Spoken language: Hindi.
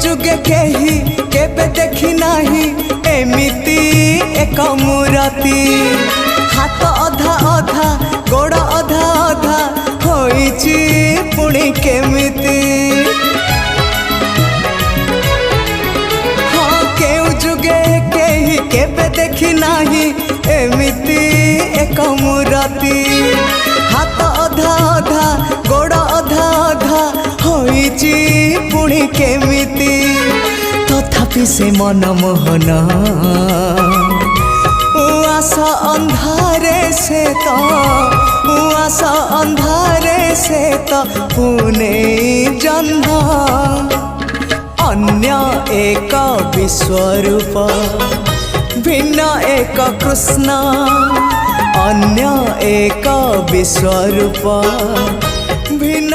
जुगे केही केबे देखी नाही एमिति एक मूरति हाथ अधा अधा गोड़ अधा अधा होइची पुणी केमिति हाँ केउ जुगे केही केबे देखी नाही एमिति एक मूरति हाथ अधा अधा गोड़ अधा अधा होइची पुणी केमिति तथापि से मनमोहन उआसा अंधारे से तो उआसा अंधारे से तो पुणे जन्म अन्य एक विश्वरूप भिन्न एक कृष्ण अन्य एक विश्वरूप भिन्न